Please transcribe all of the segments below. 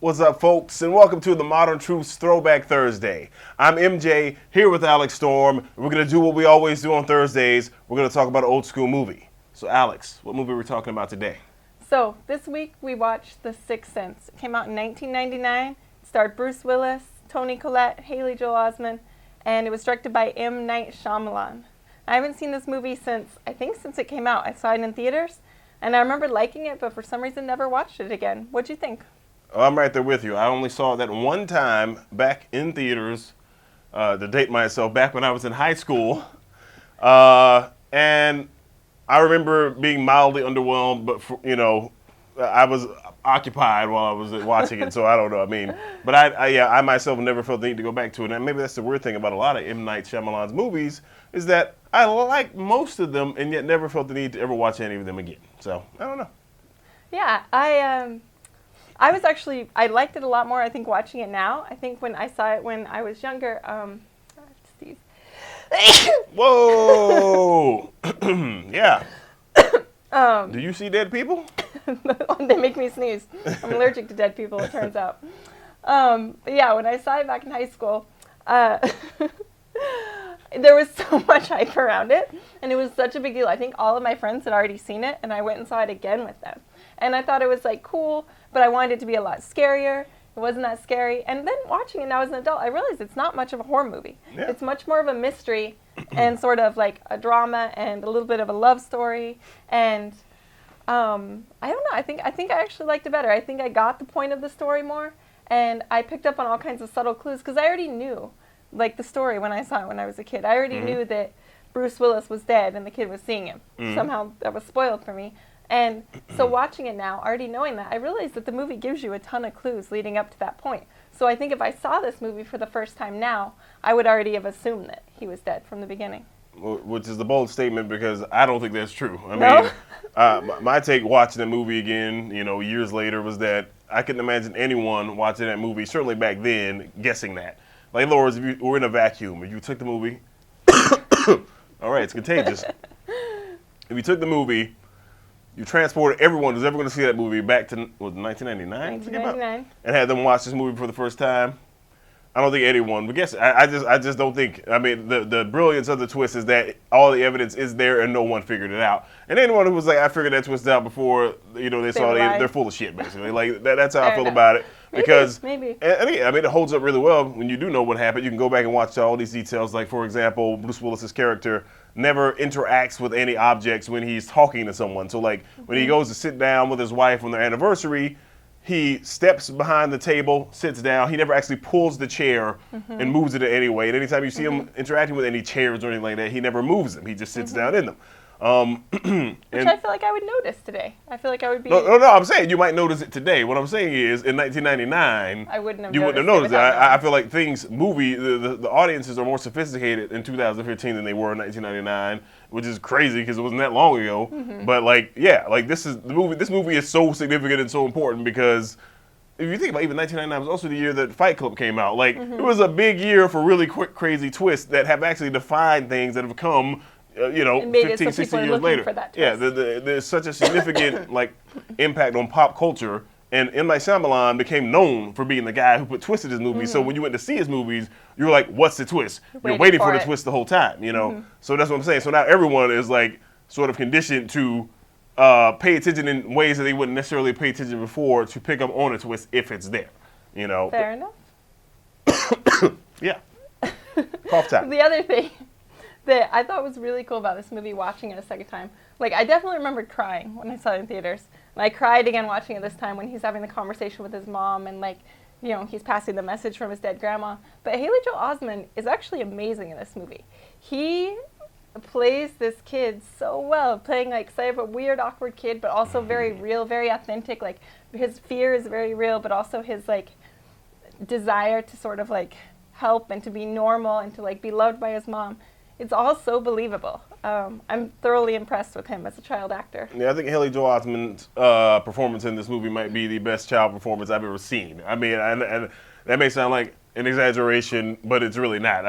What's up, folks, and welcome to the Modern Truths Throwback Thursday. I'm MJ, here with Alex Storm. We're going to do what we always do on Thursdays. We're going to talk about an old school movie. So, Alex, what movie are we talking about today? So, this week we watched The Sixth Sense. It came out in 1999. It starred Bruce Willis, Toni Collette, Haley Joel Osment, and it was directed by M. Night Shyamalan. I haven't seen this movie since it came out. I saw it in theaters, and I remember liking it, but for some reason never watched it again. What'd you think? Oh, I'm right there with you. I only saw that one time back in theaters, to date myself, back when I was in high school. And I remember being mildly underwhelmed, but, I was occupied while I was watching it, so I don't know. But I myself never felt the need to go back to it. And maybe that's the weird thing about a lot of M. Night Shyamalan's movies, is that I like most of them and yet never felt the need to ever watch any of them again. So, I don't know. Yeah, I liked it a lot more, I think, watching it now. I think when I saw it when I was younger, Whoa! Yeah. Do you see dead people? They make me sneeze. I'm allergic to dead people, it turns out. But yeah, when I saw it back in high school, there was so much hype around it, and it was such a big deal. I think all of my friends had already seen it, and I went and saw it again with them. And I thought it was, cool, but I wanted it to be a lot scarier. It wasn't that scary. And then watching it now as an adult, I realized it's not much of a horror movie. Yeah. It's much more of a mystery and sort of like a drama and a little bit of a love story. And I don't know. I think I actually liked it better. I think I got the point of the story more, and I picked up on all kinds of subtle clues because I already knew, the story when I saw it when I was a kid. I already knew that Bruce Willis was dead and the kid was seeing him. Somehow that was spoiled for me. And so watching it now, already knowing that, I realized that the movie gives you a ton of clues leading up to that point. So I think if I saw this movie for the first time now, I would already have assumed that he was dead from the beginning. Which is the bold statement, because I don't think that's true. No? My take watching the movie again, years later, was that I couldn't imagine anyone watching that movie, certainly back then, guessing that. Like, in other words, if you were in a vacuum, if you took the movie, all right, it's contagious. If you took the movie, you transported everyone who's ever going to see that movie back to 1999? 1999. And had them watch this movie for the first time. I don't think anyone would guess it. I just don't think. The brilliance of the twist is that all the evidence is there and no one figured it out. And anyone who was like, I figured that twist out before, they saw it, they're full of shit, basically. That's how I feel about it. Because maybe. And again, it holds up really well when you do know what happened. You can go back and watch all these details. Like, for example, Bruce Willis's character never interacts with any objects when he's talking to someone. So, when he goes to sit down with his wife on their anniversary, he steps behind the table, sits down. He never actually pulls the chair and moves it in any way. And anytime you see him interacting with any chairs or anything like that, he never moves them. He just sits down in them. Which I feel like I would notice today. I feel like I would be... No, I'm saying you might notice it today. What I'm saying is, in 1999, I wouldn't have you wouldn't have noticed noticed it. it. I feel like the audiences are more sophisticated in 2015 than they were in 1999, which is crazy because it wasn't that long ago. But this movie is so significant and so important because if you think about, even 1999 was also the year that Fight Club came out. It was a big year for really quick, crazy twists that have actually defined things that have come 15, 16 years later. There's such a significant impact on pop culture, and M. Night Shyamalan became known for being the guy who put twists in his movies. So when you went to see his movies, you were like, "What's the twist?" You're waiting for the twist the whole time, So that's what I'm saying. So now everyone is sort of conditioned to pay attention in ways that they wouldn't necessarily pay attention before to pick up on a twist if it's there. Fair enough. Yeah. Cough time. The other thing that I thought was really cool about this movie, watching it a second time, I definitely remembered crying when I saw it in theaters. And I cried again watching it this time when he's having the conversation with his mom and he's passing the message from his dead grandma. But Haley Joel Osment is actually amazing in this movie. He plays this kid so well, playing sort of a weird, awkward kid, but also very real, very authentic. His fear is very real, but also his desire to sort of help and to be normal and to be loved by his mom. It's all so believable. I'm thoroughly impressed with him as a child actor. Yeah, I think Haley Joel Osment's performance in this movie might be the best child performance I've ever seen. And that may sound like an exaggeration, but it's really not.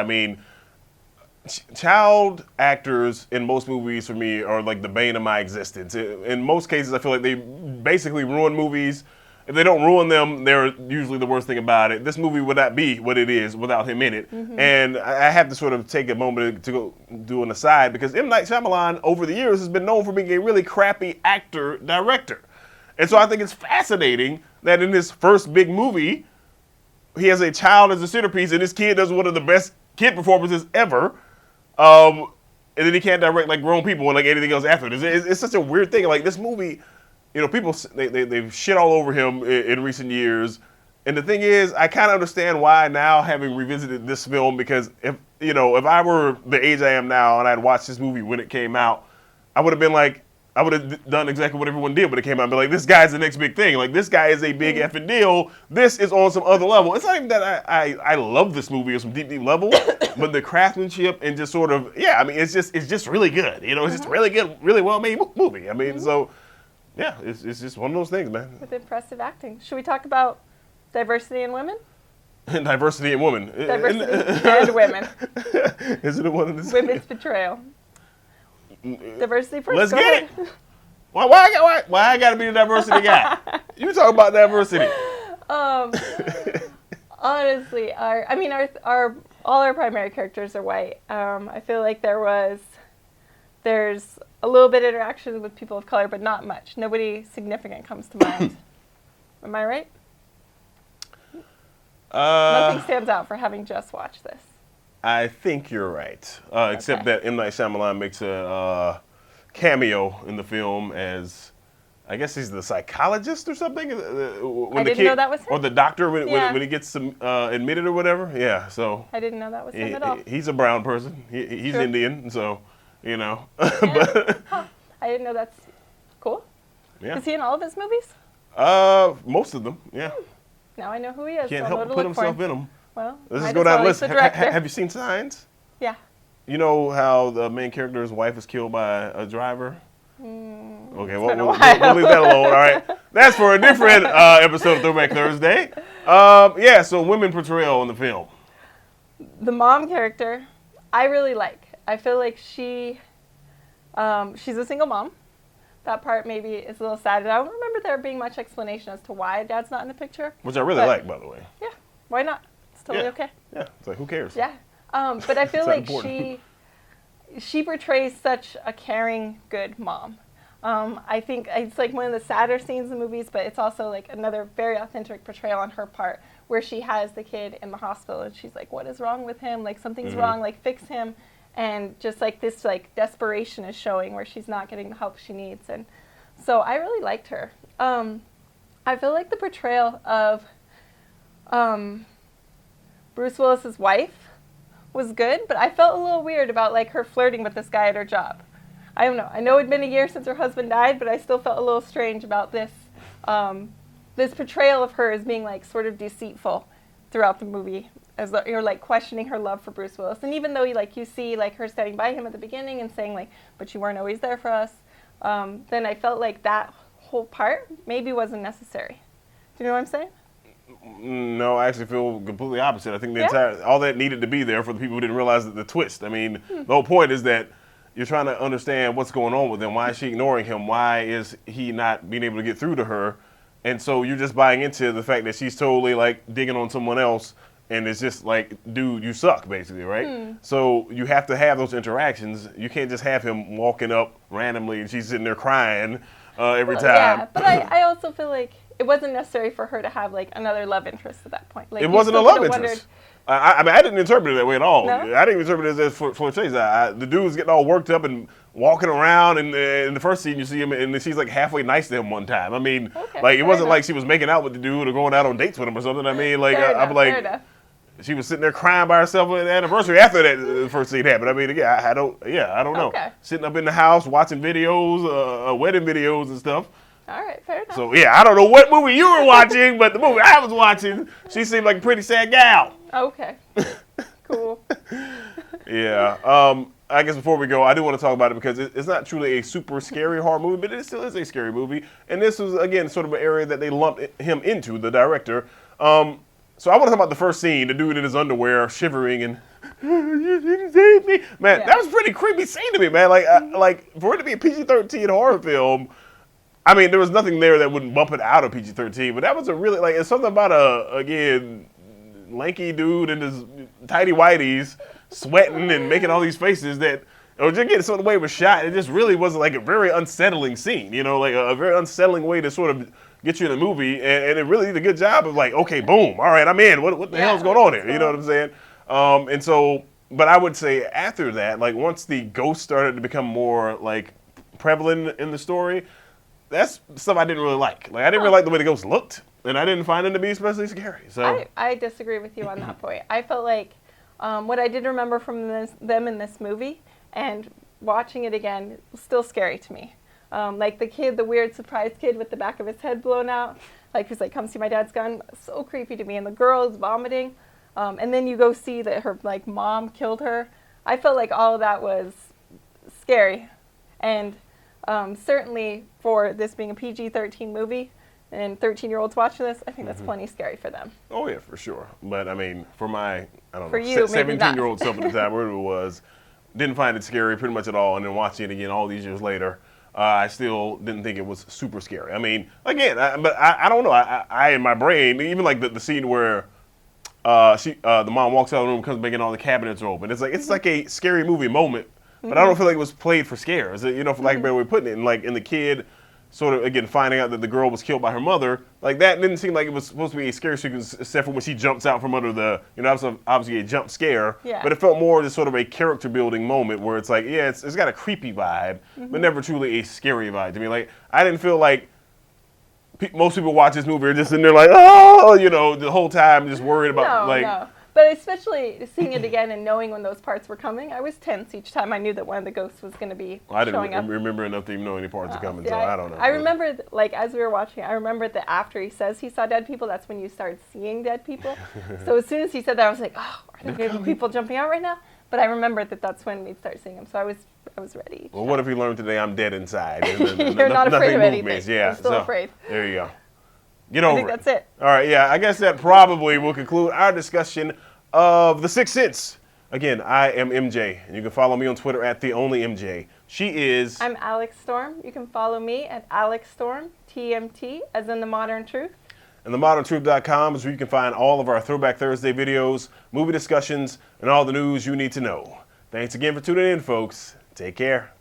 Child actors in most movies for me are the bane of my existence. In most cases, I feel like they basically ruin movies. if they don't ruin them, they're usually the worst thing about it. This movie would not be what it is without him in it. And I have to sort of take a moment to go do an aside, because M. Night Shyamalan over the years has been known for being a really crappy actor-director. And so I think it's fascinating that in his first big movie, he has a child as a centerpiece, and this kid does one of the best kid performances ever. And then he can't direct like grown people or like anything else after it. It's such a weird thing. Like this movie, you know, people they've shit all over him in recent years. And the thing is, I kind of understand why now, having revisited this film, because if I were the age I am now and I'd watched this movie when it came out, I would have been like, I would have done exactly what everyone did when it came out. But like, this guy's the next big thing. Like, this guy is a big effing deal. This is on some other level. It's not even that I love this movie on some deep level, but the craftsmanship and just sort of, I mean, it's just really good. You know, it's just really good, really well made movie. I mean, so yeah, it's just one of those things, man. With impressive acting. Should we talk about diversity in women? Diversity in women. Diversity and women. Isn't it one of the Women's portrayal. Diversity first. Let's Go get ahead. it. Why I gotta be the diversity guy? You talk about diversity. Honestly, all our primary characters are white. I feel like there's a little bit of interaction with people of color, but not much. Nobody significant comes to mind. Am I right? Nothing stands out for having just watched this. I think you're right, except that M. Night Shyamalan makes a cameo in the film as, I guess he's the psychologist or something. I didn't know that was him. Or the doctor when he gets admitted or whatever. Yeah, so. I didn't know that was him at all. He's a brown person. He's Indian, so, you know. Yeah. I didn't know that's cool. Yeah. Is he in all of his movies? Most of them, yeah. Now I know who he is. Can't so help but put himself in them. Well, let's just go down the list. Have you seen Signs? Yeah. You know how the main character's wife is killed by a driver? Okay, we'll leave that alone. All right. That's for a different episode of Throwback Thursday. So women portrayal in the film. The mom character, I really like. I feel like she's a single mom. That part maybe is a little sad. I don't remember there being much explanation as to why Dad's not in the picture. Which I really like, by the way. Yeah, why not? It's totally okay. Yeah, it's like, who cares? Yeah, but I feel like she portrays such a caring, good mom. I think it's like one of the sadder scenes in the movies, but it's also like another very authentic portrayal on her part, where she has the kid in the hospital and she's like, what is wrong with him? Like, something's wrong, like, fix him. And just like this like desperation is showing where she's not getting the help she needs. And so I really liked her. I feel like the portrayal of Bruce Willis's wife was good, but I felt a little weird about like her flirting with this guy at her job. I don't know. I know it'd been a year since her husband died, but I still felt a little strange about this this portrayal of her as being like sort of deceitful throughout the movie, as you're like questioning her love for Bruce Willis. And even though you see like her standing by him at the beginning and saying like, but you weren't always there for us, then I felt like that whole part maybe wasn't necessary. Do you know what I'm saying? No, I actually feel completely opposite. I think all that needed to be there for the people who didn't realize the twist. I mean, the whole point is that you're trying to understand what's going on with him. Why is she ignoring him? Why is he not being able to get through to her? And so you're just buying into the fact that she's totally like digging on someone else, and it's just like, dude, you suck, basically, right? So you have to have those interactions. You can't just have him walking up randomly and she's sitting there crying every time. Yeah, but I also feel like it wasn't necessary for her to have like another love interest at that point. Like, it wasn't a love interest. I mean, I didn't interpret it that way at all. No? I didn't interpret it as flirtation. The dude was getting all worked up and walking around, and in the first scene you see him, and she's like halfway nice to him one time. I mean, it wasn't like she was making out with the dude or going out on dates with him or something. I mean, like, I'm like, she was sitting there crying by herself at the anniversary after that the first scene happened. I mean, again, I don't know. Okay. Sitting up in the house watching videos, wedding videos and stuff. All right, fair enough. So, I don't know what movie you were watching, but the movie I was watching, she seemed like a pretty sad gal. Okay. Cool. Yeah. I guess before we go, I do want to talk about it because it's not truly a super scary horror movie, but it still is a scary movie. And this was, again, sort of an area that they lumped him into, the director. So I want to talk about the first scene, the dude in his underwear shivering and, you didn't save me. Man, that was a pretty creepy scene to me, man. Like for it to be a PG-13 horror film, I mean, there was nothing there that wouldn't bump it out of PG-13, but that was a really, like, it's something about again, lanky dude and his tidy whities sweating and making all these faces that, or just getting some of the way it was shot. It just really was like a very unsettling scene, you know, like a very unsettling way to sort of get you in the movie. And it really did a good job of like, okay, boom, all right, I'm in. What the hell's going on here? You know what I'm saying? And so, but I would say after that, like once the ghost started to become more like prevalent in the story, that's stuff I didn't really like. Like I didn't really like the way the ghost looked, and I didn't find them to be especially scary. So I disagree with you on that point. I felt like what I did remember from them in this movie and watching it again was still scary to me. Like the kid, the weird surprise kid with the back of his head blown out, like he's like, "Come see my dad's gun." So creepy to me. And the girl is vomiting, and then you go see that her like mom killed her. I felt like all of that was scary, and certainly for this being a PG-13 movie and 13-year-olds watching this, I think that's plenty scary for them. oh yeah, for sure. But I mean, for my For you, maybe not. 17-year-old self at the time, whatever it was, didn't find it scary pretty much at all. And then watching it again all these years later, I still didn't think it was super scary. I mean, again, I don't know. I in my brain, even like the scene where the mom walks out of the room, comes back and all the cabinets are open. It's like a scary movie moment, but I don't feel like it was played for scares. You know, for lack of a better way of putting it. And like in the kid, sort of again finding out that the girl was killed by her mother, like that didn't seem like it was supposed to be a scary sequence, except for when she jumps out from under the, you know, obviously a jump scare. Yeah. But it felt more just sort of a character building moment where it's like, yeah, it's got a creepy vibe, but never truly a scary vibe to me. Like I didn't feel like most people watch this movie are just sitting there like, oh, you know, the whole time just worried about No. But especially seeing it again and knowing when those parts were coming, I was tense each time I knew that one of the ghosts was going to be I showing up. didn't remember enough to even know any parts are coming, Yeah, so I don't know. I remember, like, as we were watching, I remembered that after he says he saw dead people, that's when you start seeing dead people. So as soon as he said that, I was like, oh, are there people jumping out right now? But I remembered that that's when we'd start seeing them, so I was ready. Well, what if we learned today I'm dead inside? You're not afraid of anything. Yeah, I'm still afraid. There you go. Get over I think that's it. All right, yeah, I guess that probably will conclude our discussion of The Sixth Sense. Again, I am MJ, and you can follow me on Twitter at TheOnlyMJ. She is... I'm Alex Storm. You can follow me at Alex Storm, TMT, as in The Modern Truth. And themoderntruth.com is where you can find all of our Throwback Thursday videos, movie discussions, and all the news you need to know. Thanks again for tuning in, folks. Take care.